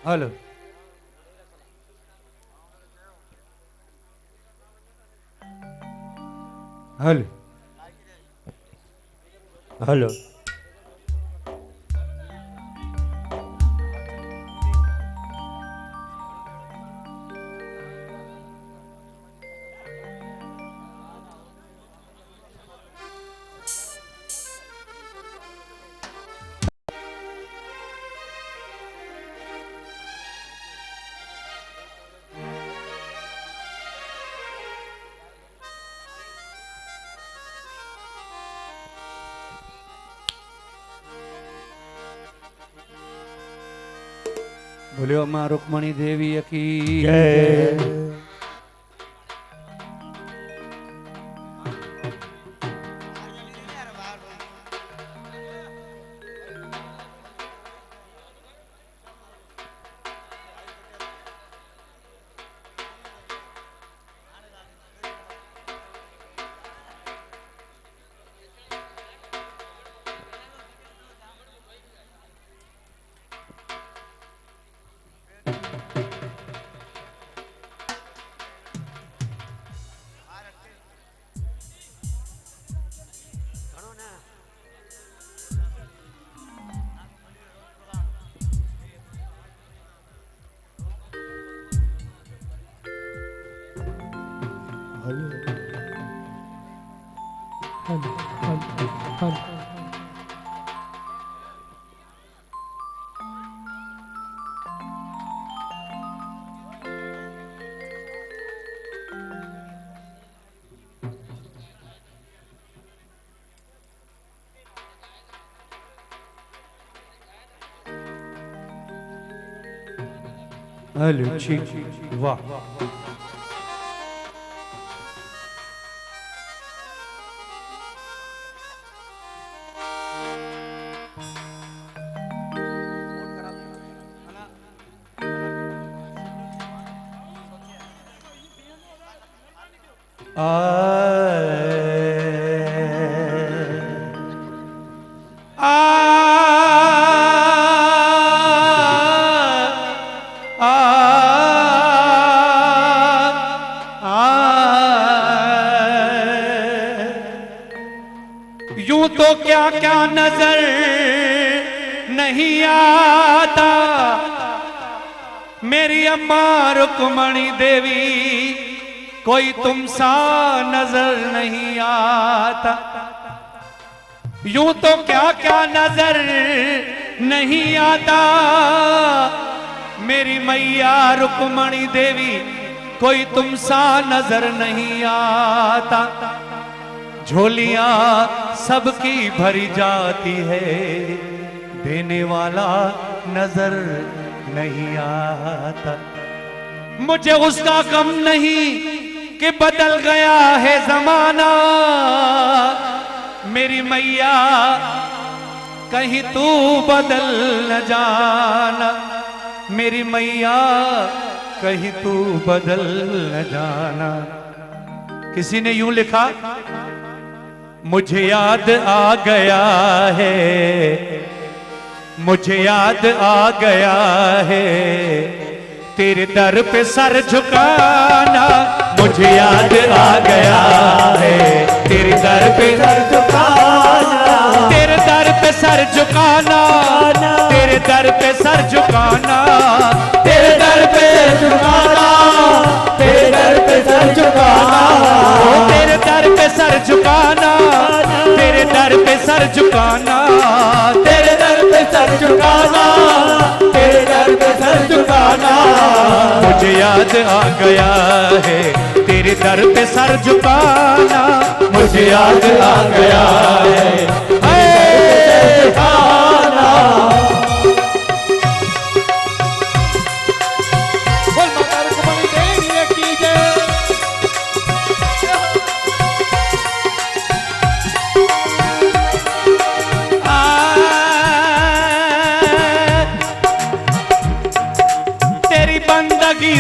Hello hello hello बोलियो मां रुक्मणी देवी की जय। हेलो ठीक वाह यूं तो क्या क्या नजर नहीं आता मेरी अम्मा रुक्मणी देवी, कोई तुम सा नजर नहीं आता। यूं तो क्या क्या नजर नहीं आता मेरी मैया रुक्मणी देवी, कोई तुम सा नजर नहीं आता। झोलियां सबकी भरी जाती है, देने वाला नजर नहीं आता। मुझे उसका गम नहीं कि बदल गया है जमाना, मेरी मैया कहीं तू बदल न जाना, मेरी मैया कहीं तू बदल न जाना। किसी ने यूं लिखा, मुझे याद आ गया है, मुझे याद आ गया है तेरे दर पे सर झुकाना। मुझे याद आ गया है तेरे दर पे सर झुकाना, तेरे दर पे सर झुकाना, तेरे दर पे सर झुकाना, तेरे दर पे झुकाना, तेरे दर पे सर झुकाना, तेरे दर पे सर झुकाना, तेरे दर पे सर झुकाना, तेरे दर पे सर झुकाना, तेरे दर पे सर झुकाना। मुझे याद आ गया है तेरे दर पे सर झुकाना, मुझे याद आ गया है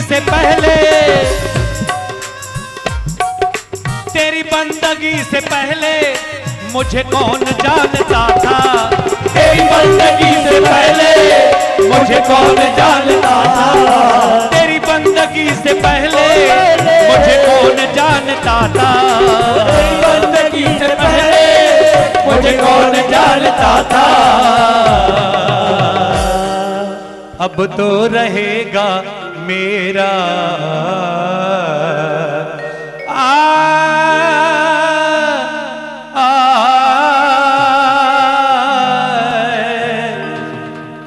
से पहले, तेरी बंदगी से पहले मुझे कौन जानता था, तेरी बंदगी से पहले मुझे कौन जानता था। तेरी बंदगी से पहले मुझे कौन जानता था। अब तो रहेगा मेरा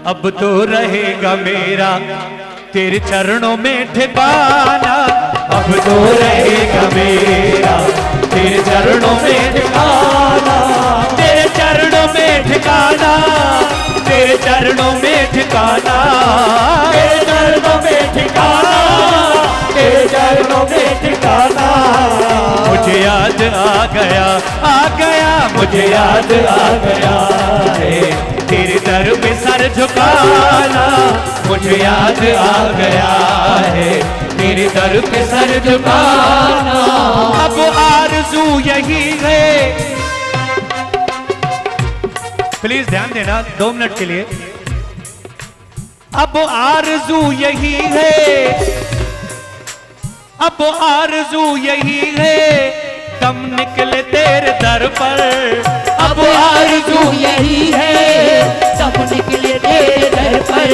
अब तो रहेगा मेरा तेरे चरणों में ठिकाना। अब तो रहेगा मेरा तेरे चरणों में ठिकाना। तेरे चरणों में ठिकाना। तेरे चरणों में ठिकाना। तेरे चरणों में ठिकाना। तेरे चरणों में ठिकाना। मुझे याद आ गया मुझे याद आ गया है तेरे दर पे सर झुकाना। मुझे याद आ गया है तेरे दर पे सर झुकाना। अब आरज़ू यही है। प्लीज ध्यान देना 2 मिनट के लिए। अब आरज़ू यही है। अब आरज़ू यही है दम निकले तेरे दर पर। अब आरज़ू यही है दम निकले तेरे दर पर।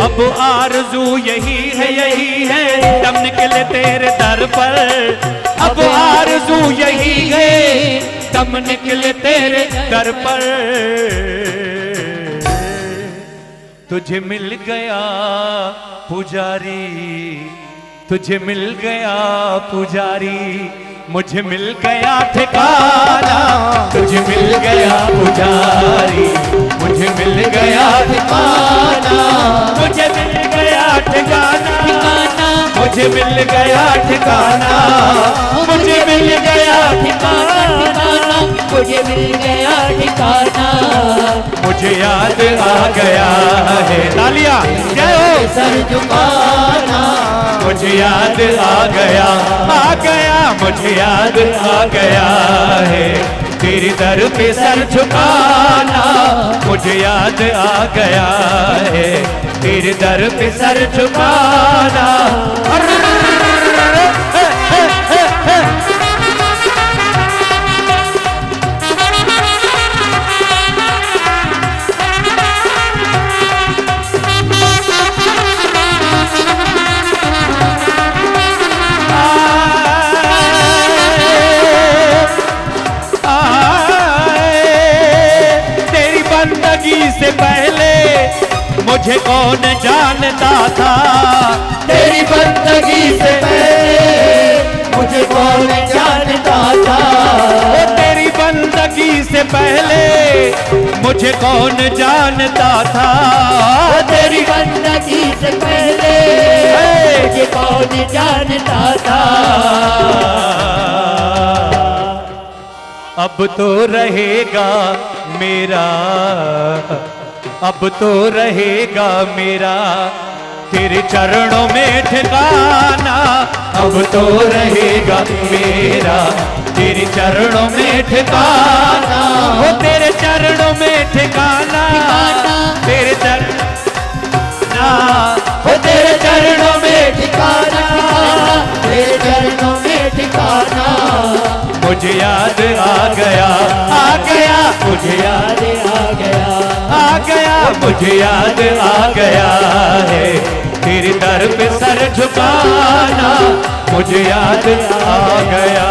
अब आरज़ू यही है दम निकले तेरे दर पर। अब आरज़ू यही है दम निकले तेरे दर पर। तुझे मिल गया पुजारी। तुझे मिल गया पुजारी। मुझे मिल गया ठिकाना। तुझे मिल गया पुजारी। मुझे मिल गया ठिकाना। मुझे मिल गया ठिकाना। मुझे मिल गया ठिकाना। मुझे मिल गया ठिकाना। मुझे मिल गया ठिकाना। मुझे याद आ गया है। तालियां जय हो। सर झुकाना। मुझे याद आ गया मुझे याद आ गया है तेरे दर पे सर झुकाना। मुझे याद आ गया है तेरे दर पे सर झुकाना। से पहले मुझे कौन जानता था। तेरी बंदगी से पहले मुझे कौन जानता था। तेरी बंदगी से पहले मुझे कौन जानता था। तेरी बंदगी से पहले मुझे कौन जानता था। अब तो रहेगा मेरा। अब तो रहेगा मेरा तेरे चरणों में ठिकाना। अब तो रहेगा मेरा तेरे चरणों में ठिकाना। हो तेरे चरणों में ठिकाना। तेरे चरणों हो तेरे चरणों में ठिकाना। तेरे चरणों में ठिकाना। मुझे याद आ गया मुझे याद आ गया मुझे याद आ गया है तेरे दर पे सर झुकाना। मुझे याद आ गया।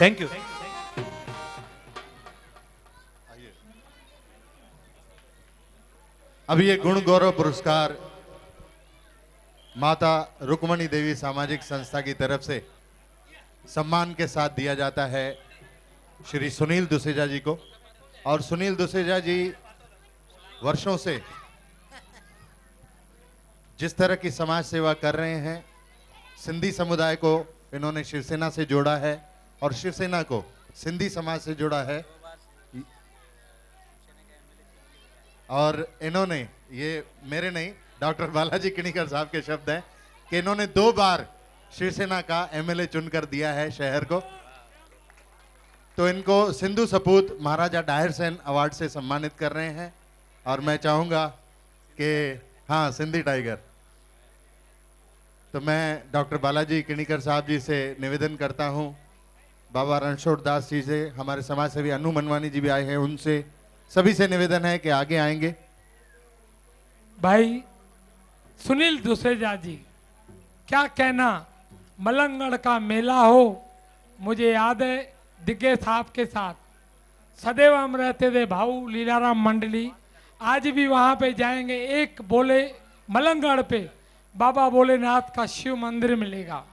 Thank you. अब ये गुण गौरव पुरस्कार माता रुक्मणी देवी सामाजिक संस्था की तरफ से सम्मान के साथ दिया जाता है श्री सुनील दुसेजा जी को। और सुनील दुसेजा जी वर्षों से जिस तरह की समाज सेवा कर रहे हैं, सिंधी समुदाय को इन्होंने शिवसेना से जोड़ा है और शिवसेना को सिंधी समाज से जोड़ा है। और इन्होंने, ये मेरे नहीं, डॉक्टर बालाजी किणीकर साहब के शब्द हैं कि इन्होंने 2 बार शिवसेना का एमएलए चुनकर दिया है शहर को। तो इनको सिंधु सपूत महाराजा डाहिर सेन अवार्ड से सम्मानित कर रहे हैं। और मैं चाहूंगा कि हाँ, सिंधी टाइगर तो मैं डॉक्टर बालाजी किणीकर साहब जी से निवेदन करता हूं, बाबा रणछोड़ दास जी से, हमारे समाज सेवी अनु मनवानी जी भी आए हैं, उनसे सभी से निवेदन है कि आगे आएंगे। भाई सुनील दुसेजा जी, क्या कहना, मलंगड़ का मेला हो, मुझे याद है दिग्गे साहब के साथ सदैव हम रहते थे, भाऊ लीलाराम मंडली, आज भी वहाँ पे जाएंगे, एक बोले मलंगड़ पे बाबा भोलेनाथ का शिव मंदिर मिलेगा,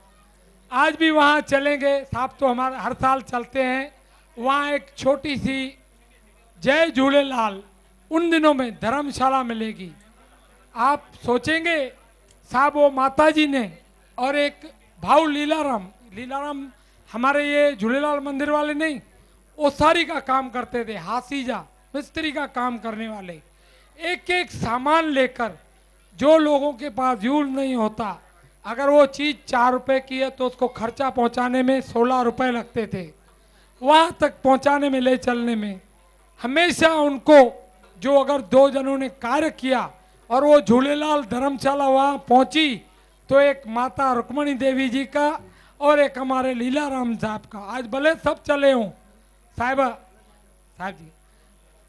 आज भी वहाँ चलेंगे साहब, तो हमारे हर साल चलते हैं। वहाँ एक छोटी सी जय झूलेलाल उन दिनों में धर्मशाला मिलेगी, आप सोचेंगे साहब वो माता जी ने और एक भाऊ लीलाराम हमारे ये झूलेलाल मंदिर वाले नहीं, ओसारी का काम करते थे, हासीजा मिस्त्री का काम करने वाले, एक एक सामान लेकर, जो लोगों के पास यूज नहीं होता, अगर वो चीज़ 4 रुपए की है तो उसको खर्चा पहुंचाने में 16 रुपए लगते थे, वहाँ तक पहुंचाने में, ले चलने में हमेशा उनको, जो अगर 2 जनों ने कार्य किया और वो झूलेलाल धर्मशाला वहाँ पहुंची, तो एक माता रुक्मणी देवी जी का और एक हमारे लीलाराम साहब का, आज भले सब चले हों साहब जी,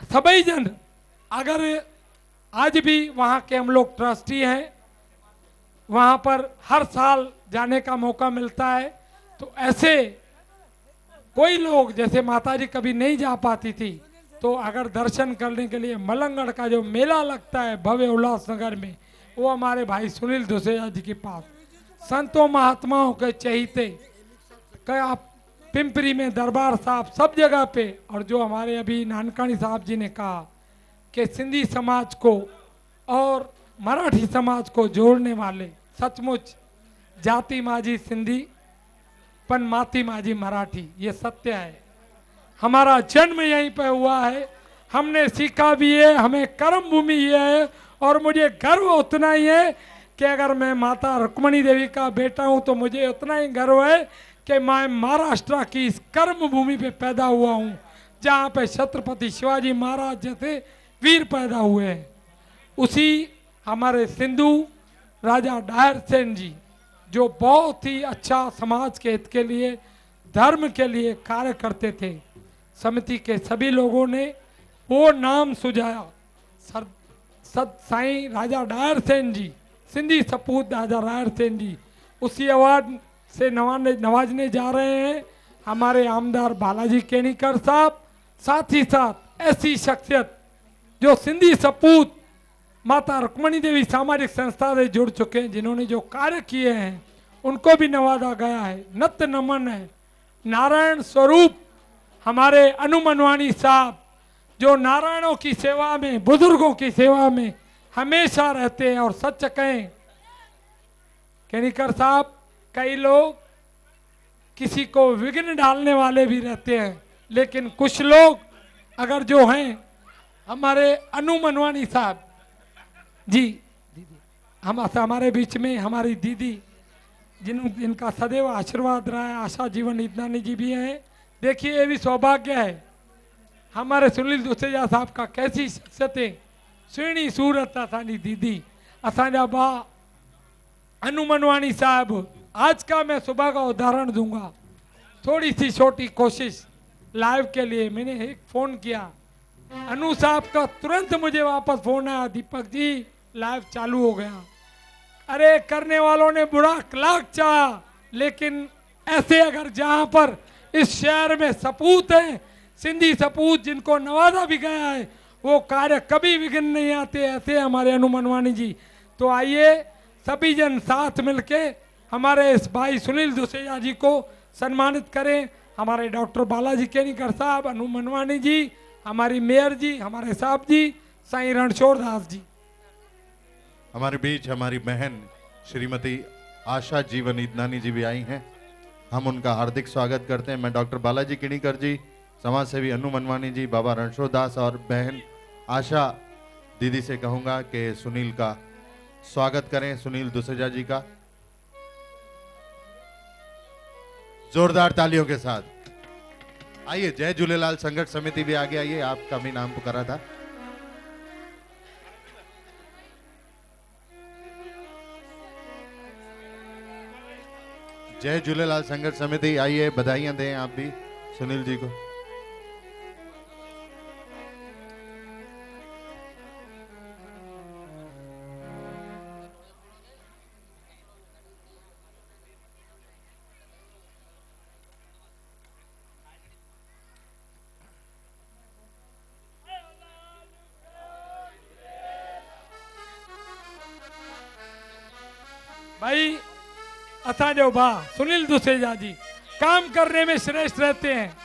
सभी जन, अगर आज भी वहाँ के हम लोग ट्रस्टी हैं, वहाँ पर हर साल जाने का मौका मिलता है, तो ऐसे कोई लोग, जैसे माता जी कभी नहीं जा पाती थी, तो अगर दर्शन करने के लिए मलंगड़ का जो मेला लगता है भव्य उल्लासनगर में, वो हमारे भाई सुनील दुसेजा जी के पास, संतों महात्माओं के चहीते, आप पिंपरी में दरबार साहब सब जगह पे, और जो हमारे अभी नानकानी साहब जी ने कहा कि सिंधी समाज को और मराठी समाज को जोड़ने वाले, सचमुच जाति माझी सिंधी पन माती माझी मराठी, ये सत्य है, हमारा जन्म यहीं पे हुआ है, हमने सीखा भी है, हमें कर्म भूमि ये है, और मुझे गर्व उतना ही है कि अगर मैं माता रुक्मणी देवी का बेटा हूं तो मुझे उतना ही गर्व है कि मैं महाराष्ट्र की इस कर्म भूमि पे पैदा हुआ हूं, जहां पे छत्रपति शिवाजी महाराज जैसे वीर पैदा हुए हैं। उसी हमारे सिंधु राजा डायर सेन जी, जो बहुत ही अच्छा समाज के हित के लिए, धर्म के लिए कार्य करते थे, समिति के सभी लोगों ने वो नाम सुझाया, साईं राजा डायर सेन जी, सिंधी सपूत राजा डायर सेन जी, उसी अवार्ड से नवाजने जा रहे हैं हमारे आमदार बालाजी केणीकर साहब, साथ ही साथ ऐसी शख्सियत जो सिंधी सपूत माता रुक्मणी देवी सामाजिक संस्था से जुड़ चुके हैं, जिन्होंने जो कार्य किए हैं उनको भी नवाजा गया है, नत नमन है। नारायण स्वरूप हमारे अनु मनवानी साहब, जो नारायणों की सेवा में, बुजुर्गों की सेवा में हमेशा रहते हैं, और सच कहें केणीकर साहब, कई लोग किसी को विघ्न डालने वाले भी रहते हैं, लेकिन कुछ लोग अगर जो हैं, हमारे अनु मनवानी साहब जी, दीदी हमारे बीच में हमारी दीदी, जिनका सदैव आशीर्वाद रहा है, आशा जीवन इतनानी जी भी हैं। देखिए ये भी सौभाग्य है हमारे सुनील दुसेजा साहब का, कैसी शख्सियतें, सुहिणी सूरत असानी दीदी, असाजा बा अनु मनवानी साहब। आज का मैं सुबह का उदाहरण दूंगा, थोड़ी सी छोटी कोशिश लाइव के लिए, मैंने एक फ़ोन किया अनु साहब का, तुरंत मुझे वापस फोन आया, दीपक जी लाइव चालू हो गया। अरे करने वालों ने बुरा लाख चाहा, लेकिन ऐसे अगर जहां पर इस शहर में सपूत हैं, सिंधी सपूत जिनको नवाजा भी गया है, वो कार्य कभी विघ्न नहीं आते, ऐसे हमारे अनु मनवानी जी। तो आइए सभी जन साथ मिलके हमारे इस भाई सुनील दुसेजा जी को सम्मानित करें। हमारे डॉक्टर बालाजी केणीकर साहब, अनु मनवानी जी, हमारी मेयर जी, हमारे साहब जी, साईं रणछोड़ दास जी। हमारे बीच हमारी बहन श्रीमती आशा जीवन इदनानी जी भी आई हैं, हम उनका हार्दिक स्वागत करते हैं। मैं डॉक्टर बालाजी केणीकर जी, समाज सेवी अनु मनवानी जी, बाबा रणछोड़ दास और बहन आशा दीदी से कहूंगा कि सुनील का स्वागत करें, सुनील दुसेजा जी का जोरदार तालियों के साथ। आइए, जय झूलेलाल संघर्ष समिति भी आगे आइए, आपका भी नाम पुकारा था। जय झूलेलाल संघर्ष समिति, आइए बधाइयां दें आप भी सुनील जी को। भाई असांजो भाउ सुनील दुसेजा जी काम करने में श्रेष्ठ रहते हैं।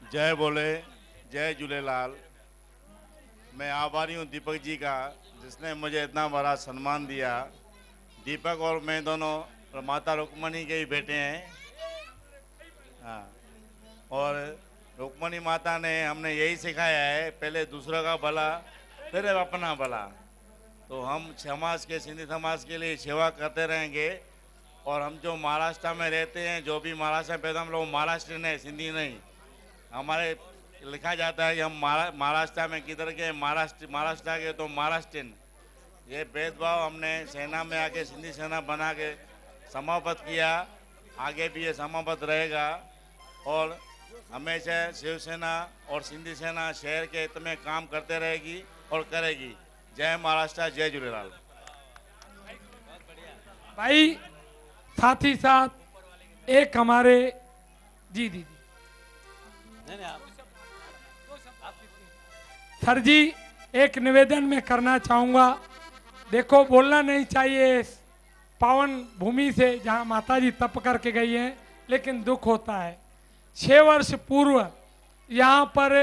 जय बोले, जय झूलेलाल। मैं आभारी हूँ दीपक जी का, जिसने मुझे इतना बड़ा सम्मान दिया। दीपक और मैं दोनों माता रुक्मणी के ही बेटे हैं। हाँ, और रुक्मणी माता ने हमने यही सिखाया है, पहले दूसरों का भला फिर अपना भला। तो हम समाज के, सिंधी समाज के लिए सेवा करते रहेंगे। और हम जो महाराष्ट्र में रहते हैं, जो भी महाराष्ट्र में पैदा, हम लोग महाराष्ट्रियन है, सिंधी नहीं। हमारे लिखा जाता है कि हम महाराष्ट्र में किधर के, महाराष्ट्र के तो महाराष्ट्रियन। ये भेदभाव हमने सेना में आके, सिंधी सेना बना के समाप्त किया। आगे भी ये समाप्त रहेगा और हमेशा शिवसेना और सिंधी सेना शहर के हित में काम करते रहेगी और करेगी। जय महाराष्ट्र, जय झूलेलाल। भाई साथ ही साथ एक हमारे जी दीदी सर जी, एक निवेदन मैं करना चाहूंगा। देखो, बोलना नहीं चाहिए इस पावन भूमि से जहां माताजी तप करके गई हैं, लेकिन दुख होता है। 6 वर्ष पूर्व यहाँ पर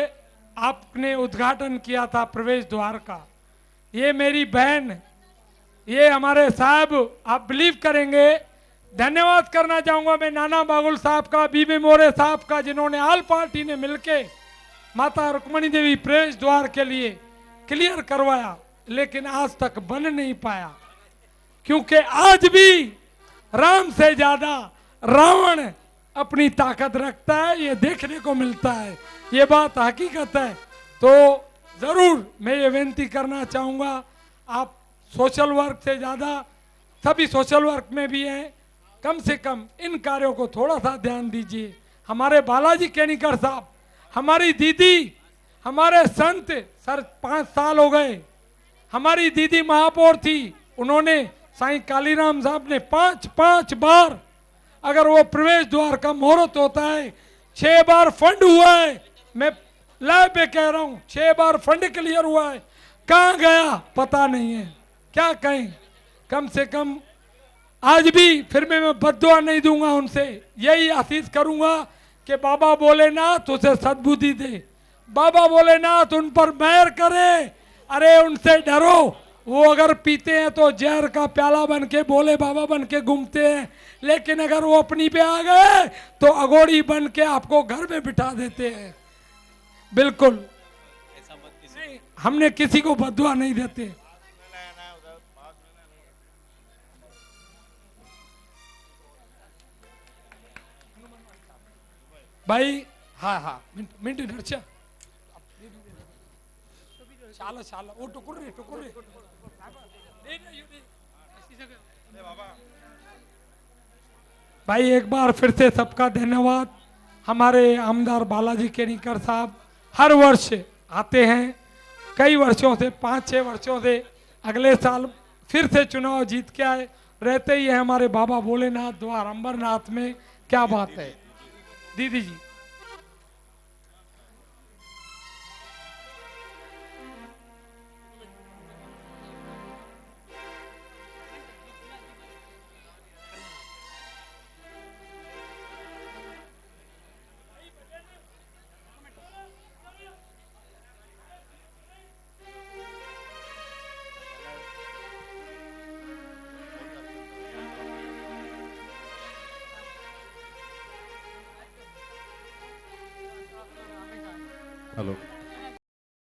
आपने उद्घाटन किया था प्रवेश द्वार का। ये मेरी बहन, ये हमारे साहब, आप बिलीव करेंगे, धन्यवाद करना चाहूंगा मैं नाना बागुल साहब का, बीबी मोरे साहब का, जिन्होंने ऑल पार्टी ने मिलके माता रुक्मणी देवी प्रवेश द्वार के लिए क्लियर करवाया, लेकिन आज तक बन नहीं पाया। क्योंकि आज भी राम से ज्यादा रावण अपनी ताकत रखता है, ये देखने को मिलता है। ये बात हकीकत है। तो जरूर मैं ये विनती करना चाहूंगा, आप सोशल वर्क से ज्यादा सभी सोशल वर्क में भी हैं, कम से कम इन कार्यों को थोड़ा सा ध्यान दीजिए। हमारे बालाजी केनीकर साहब, हमारी दीदी, हमारे संत सर 5 साल हो गए। हमारी दीदी महापौर थी, उन्होंने साईं कालीराम साहब ने 5 बार, अगर वो प्रवेश द्वार का मुहूर्त होता है, 6 बार फंड हुआ है। मैं लाइव पे कह रहा हूँ, 6 बार फंड क्लियर हुआ है। कहाँ गया पता नहीं है, क्या कहें। कम से कम आज भी फिर मैं बद्दुआ नहीं दूंगा, उनसे यही आशीष करूंगा कि बाबा भोलेनाथ उसे सद्बुद्धि दे, बाबा भोलेनाथ उन पर मेहर करे। अरे उनसे डरो, वो अगर पीते हैं तो जहर का प्याला बन के भोले बाबा बन के घूमते हैं, लेकिन अगर वो अपनी पे आ गए तो अघोड़ी बन के आपको घर में बिठा देते हैं। बिल्कुल नहीं, हमने किसी को बद्दुआ नहीं देते। भाई हाँ मिनट नरचा चाल वो टुकुर रे भाई, एक बार फिर से सबका धन्यवाद। हमारे आमदार बालाजी केनीकर साहब हर वर्ष आते हैं, कई वर्षों से, 5-6 वर्षों से। अगले साल फिर से चुनाव जीत के आए, रहते ही है हमारे बाबा भोलेनाथ द्वार अंबरनाथ में। क्या बात है दीदी जी। हेलो।